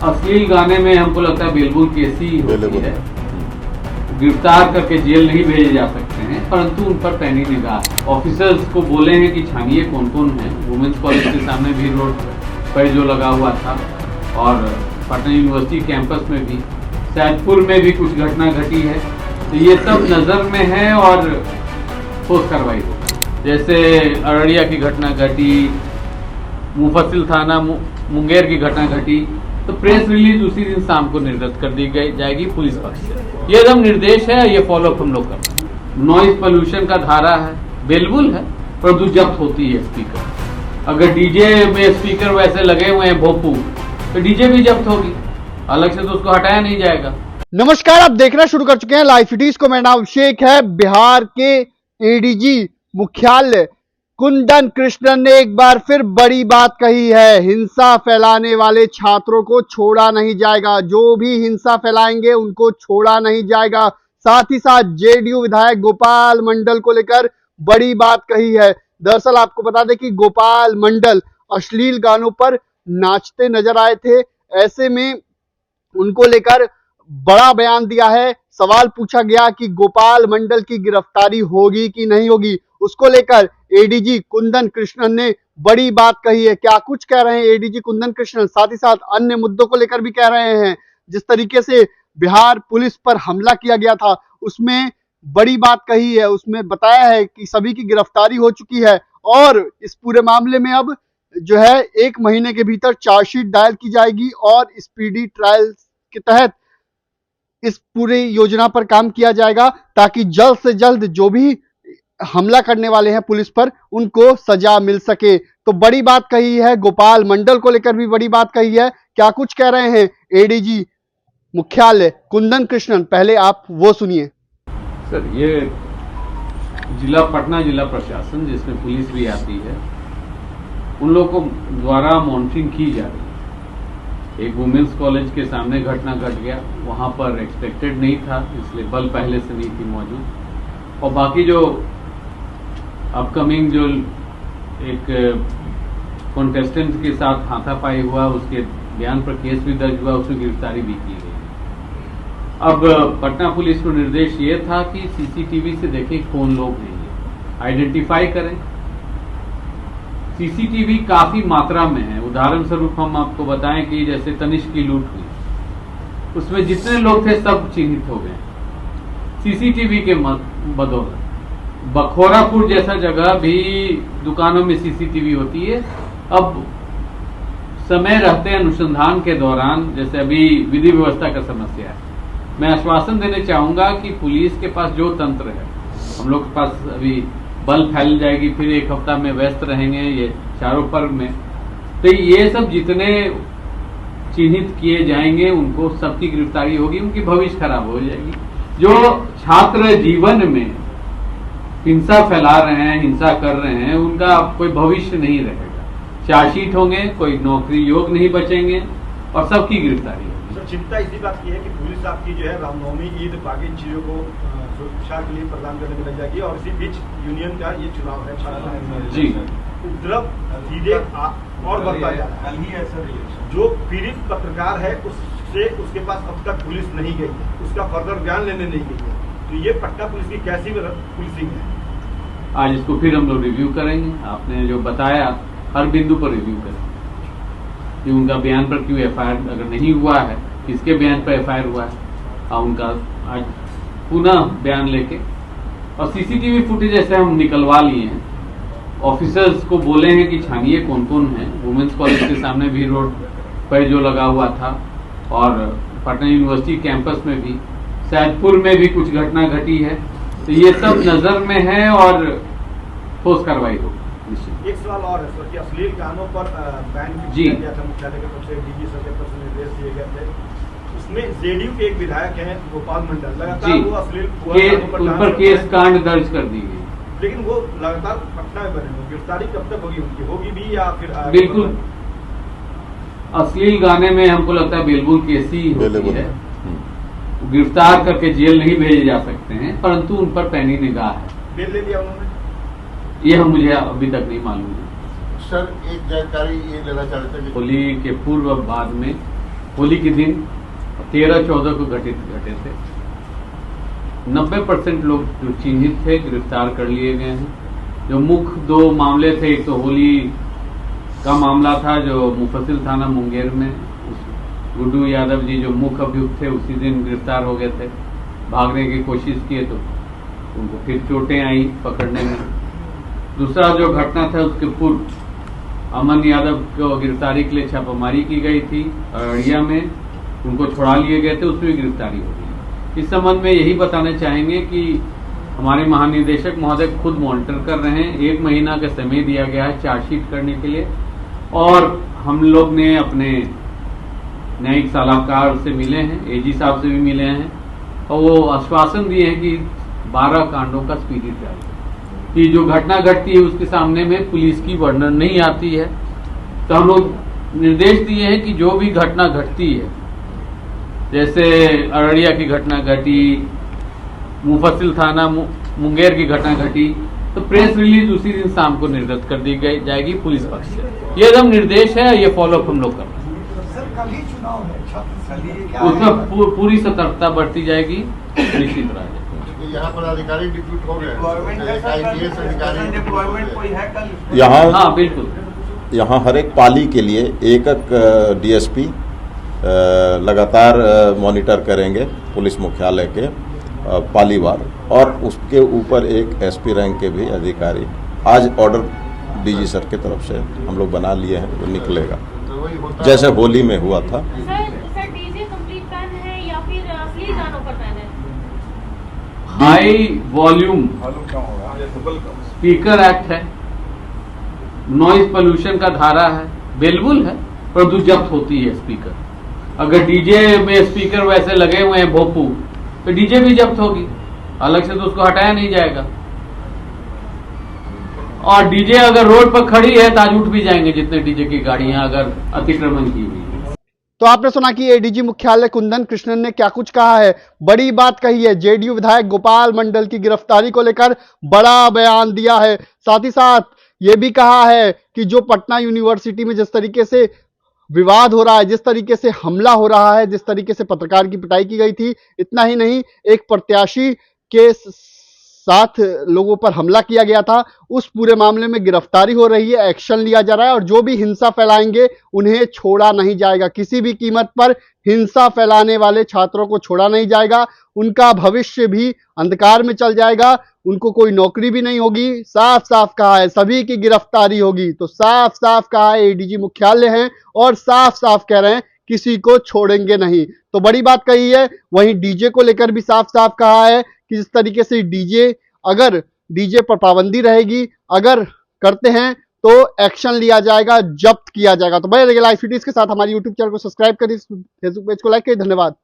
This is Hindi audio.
अश्लील गाने में हमको लगता है बेलबुल केस ही होती है। गिरफ्तार करके जेल नहीं भेजे जा सकते हैं, परंतु उन पर पैनी निगाह। ऑफिसर्स को बोले हैं कि छानिए कौन कौन है। वुमेन्स कॉलेज के सामने भी रोड पर जो लगा हुआ था, और पटना यूनिवर्सिटी कैंपस में भी, सैदपुर में भी कुछ घटना घटी है। तो ये सब नज़र में है और ठोस कार्रवाई हो। जैसे अररिया की घटना घटी, मुफस्सिल थाना मुंगेर की घटना घटी, तो प्रेस रिलीज उसी दिन शाम को निर्गत कर दी जाएगी पुलिस पक्ष से। ये एकदम निर्देश है, ये फॉलोअप हम लोग करते हैं। नॉइज पोल्यूशन का धारा है, बेलबुल है, परंतु जब्त होती है स्पीकर। अगर डीजे में स्पीकर वैसे लगे हुए हैं भोपू, तो डीजे भी जब्त होगी, अलग से तो उसको हटाया नहीं जाएगा। नमस्कार, आप देखना शुरू कर चुके हैं लाइव सिटीज को। मेरा नाम अभिषेक है। बिहार के एडीजी मुख्यालय कुंदन कृष्णन ने एक बार फिर बड़ी बात कही है। हिंसा फैलाने वाले छात्रों को छोड़ा नहीं जाएगा। जो भी हिंसा फैलाएंगे उनको छोड़ा नहीं जाएगा। साथ ही साथ जेडीयू विधायक गोपाल मंडल को लेकर बड़ी बात कही है। दरअसल आपको बता दें कि गोपाल मंडल अश्लील गानों पर नाचते नजर आए थे। ऐसे में उनको लेकर बड़ा बयान दिया है। सवाल पूछा गया कि गोपाल मंडल की गिरफ्तारी होगी कि नहीं होगी। उसको लेकर एडीजी कुंदन कृष्णन ने बड़ी बात कही है। क्या कुछ कह रहे हैं एडीजी कुंदन कृष्णन, साथ ही साथ अन्य मुद्दों को लेकर भी कह रहे हैं। जिस तरीके से बिहार पुलिस पर हमला किया गया था, उसमें बड़ी बात कही है। उसमें बताया है कि सभी की गिरफ्तारी हो चुकी है और इस पूरे मामले में अब जो है 1 महीने के भीतर चार्जशीट दायर की जाएगी और स्पीडी ट्रायल के तहत इस पूरी योजना पर काम किया जाएगा, ताकि जल्द से जल्द जो भी हमला करने वाले हैं पुलिस पर, उनको सजा मिल सके। तो बड़ी बात कही है। गोपाल मंडल को लेकर भी बड़ी बात कही है। क्या कुछ कह रहे हैं एडीजी मुख्यालय कुंदन कृष्णन, पहले आप वो सुनिए। सर, ये पटना जिला प्रशासन, जिसमें पुलिस भी आती है, उन लोगों द्वारा मॉनिटरिंग की जा रही है। एक वुमेन्स कॉलेज के सामने घटना घट गया, वहां पर एक्सपेक्टेड नहीं था, इसलिए बल पहले से नहीं थी मौजूद। और बाकी जो अपकमिंग जो एक कॉन्टेस्टेंट के साथ हाथापाई हुआ, उसके बयान पर केस भी दर्ज हुआ, उसमें गिरफ्तारी भी की गई। अब पटना पुलिस को निर्देश ये था कि सीसीटीवी से देखें कौन लोग हैं, ये आइडेंटिफाई करें। सीसीटीवी काफी मात्रा में है। उदाहरण स्वरूप हम आपको बताएं कि जैसे तनिष्क की लूट हुई, उसमें जितने लोग थे सब चिन्हित हो गए सीसीटीवी के बदौलत। बखोरापुर जैसा जगह भी दुकानों में सीसीटीवी होती है। अब समय रहते अनुसंधान के दौरान, जैसे अभी विधि व्यवस्था का समस्या है, मैं आश्वासन देने चाहूंगा कि पुलिस के पास जो तंत्र है, हम लोग के पास अभी बल फैल जाएगी, फिर 1 हफ्ता में व्यस्त रहेंगे ये चारों पर्व में। तो ये सब जितने चिन्हित किए जाएंगे, उनको सबकी गिरफ्तारी होगी, उनकी भविष्य खराब हो जाएगी। जो छात्र जीवन में हिंसा फैला रहे हैं, हिंसा कर रहे हैं, उनका कोई भविष्य नहीं रहेगा। चार्जशीट होंगे, कोई नौकरी योग नहीं बचेंगे और सबकी गिरफ्तारी होगी। सर, चिंता इसी बात की है कि पुलिस आपकी जो है रामनवमी, ईद, बाकी चीजों को सुरक्षा के लिए प्रदान करने में लग जाएगी और इसी बीच यूनियन का ये चुनाव है जी। उपद्रव धीरे और बढ़ता जा रहा है। जो पीड़ित पत्रकार है उसके पास अब तक पुलिस नहीं गई, उसका फर्दर बयान लेने नहीं गई है। तो ये पटना पुलिस की कैसी पुलिसिंग है? आज इसको फिर हम लोग रिव्यू करेंगे। आपने जो बताया हर बिंदु पर रिव्यू करेंगे कि उनका बयान पर क्यों एफआईआर अगर नहीं हुआ है, किसके बयान पर एफआईआर हुआ है, और उनका आज पुनः बयान लेके, और सीसीटीवी फुटेज ऐसे हम निकलवा लिए हैं। ऑफिसर्स को बोले हैं कि छानिए कौन कौन है। वुमेन्स कॉलेज के सामने भी रोड पर जो लगा हुआ था, और पटना यूनिवर्सिटी कैंपस में भी, सैदपुर में भी कुछ घटना घटी है। तो ये सब नजर में है और ठोस कार्रवाई होगी। एक सवाल और है सर कि अश्लील गानों पर बैन किया गया था मुख्यालय की तरफ से, डीजी सर के तरफ से निर्देश दिए गए थे। उसमें जेडीयू के एक विधायक हैं गोपाल मंडल, लगातार वो अश्लील उन पर केस कांड दर्ज कर दी गई, लेकिन वो लगातार पटना में बने हुए। गिरफ्तारी कब तक होगी उनकी? होगी भी या फिर बिल्कुल। अश्लील गाने में हमको लगता है बेलबुल केस ही होती है। गिरफ्तार करके जेल नहीं भेजे जा सकते हैं, परंतु उन पर पैनी निगाह है। बेल ले लिया उन्होंने? ये मुझे अभी तक नहीं मालूम है सर। एक जानकारी ये लेना चाहते थे कि होली के पूर्व बाद में होली के दिन 13-14 को घटे थे। 90% लोग जो चिन्हित थे गिरफ्तार कर लिए गए हैं। जो मुख्य 2 मामले थे, एक तो होली का मामला था जो मुफस्सिल थाना मुंगेर में गुड्डू यादव जी जो मुख्य अभियुक्त थे उसी दिन गिरफ्तार हो गए थे। भागने की कोशिश किए तो उनको फिर चोटें आई पकड़ने में। दूसरा जो घटना था उसके पूर्व अमन यादव को गिरफ्तारी के लिए छापामारी की गई थी अररिया में, उनको छुड़ा लिए गए थे, उसमें गिरफ्तारी हो गई। इस संबंध में यही बताना चाहेंगे कि हमारे महानिदेशक महोदय खुद मॉनिटर कर रहे हैं। 1 महीना का समय दिया गया है चार्जशीट करने के लिए, और हम लोग ने अपने न्यायिक सलाहकार से मिले हैं, एजी साहब से भी मिले हैं, और वो आश्वासन दिए हैं कि 12 कांडों का स्पीडी ट्रायल कि जो घटना घटती है उसके सामने में पुलिस की वर्णन नहीं आती है। तो हम लोग निर्देश दिए हैं कि जो भी घटना घटती है, जैसे अररिया की घटना घटी, मुफस्सिल थाना मुंगेर की घटना घटी, तो प्रेस रिलीज उसी दिन शाम को निर्गत कर दी जाएगी पुलिस पक्ष से। ये एकदम निर्देश है, ये फॉलोअप हम लोग कर रहे हैं। कल ही चुनाव है, उसमें पूरी सतर्कता बरती जाएगी, निश्चित रहा। यहाँ पर अधिकारी डिप्यूट हो गए, यहाँ हाँ बिल्कुल, यहाँ हर एक पाली के लिए एक डीएसपी लगातार मॉनिटर करेंगे पुलिस मुख्यालय के पालीवार, और उसके ऊपर एक एसपी रैंक के भी अधिकारी। आज ऑर्डर डीजी सर की तरफ से हम लोग बना लिए हैं, वो निकलेगा जैसे होली में हुआ था। सर डीजे कंप्लीट पैन है या फिर असली गानों पर पैन है? हाई वॉल्यूम स्पीकर एक्ट है, नॉइज पोल्यूशन का धारा है, बेलबुल है, परंतु जब्त होती है स्पीकर। अगर डीजे में स्पीकर वैसे लगे हुए हैं भोपू, तो डीजे भी जब्त होगी, अलग से तो उसको हटाया नहीं जाएगा। और डीजे अगर रोड पर खड़ी है तो आज उठ भी जाएंगे जितने डीजे की गाड़ियां अगर अतिक्रमण की हुई है। तो आपने सुना कि एडीजी मुख्यालय कुंदन कृष्णन ने क्या कुछ कहा है, बड़ी बात कही है। जेडीयू विधायक गोपाल मंडल की गिरफ्तारी को लेकर बड़ा बयान दिया है। साथ ही साथ यह भी कहा है कि जो पटना यूनिवर्सिटी में जिस तरीके से विवाद हो रहा है, जिस तरीके से हमला हो रहा है, जिस तरीके से पत्रकार की पिटाई की गई थी, इतना ही नहीं एक प्रत्याशी के साथ लोगों पर हमला किया गया था, उस पूरे मामले में गिरफ्तारी हो रही है, एक्शन लिया जा रहा है, और जो भी हिंसा फैलाएंगे उन्हें छोड़ा नहीं जाएगा। किसी भी कीमत पर हिंसा फैलाने वाले छात्रों को छोड़ा नहीं जाएगा, उनका भविष्य भी अंधकार में चल जाएगा, उनको कोई नौकरी भी नहीं होगी। साफ साफ कहा है सभी की गिरफ्तारी होगी। तो साफ साफ कहा है एडीजी मुख्यालय है, और साफ साफ कह रहे हैं किसी को छोड़ेंगे नहीं। तो बड़ी बात कही है। वहीं डीजे को लेकर भी साफ साफ कहा है कि जिस तरीके से अगर डीजे पर पाबंदी रहेगी, अगर करते हैं तो एक्शन लिया जाएगा, जब्त किया जाएगा। तो बने रहिए लाइव फिटीज के साथ। हमारी यूट्यूब चैनल को सब्सक्राइब करिए, फेसबुक पेज को लाइक करिए। धन्यवाद।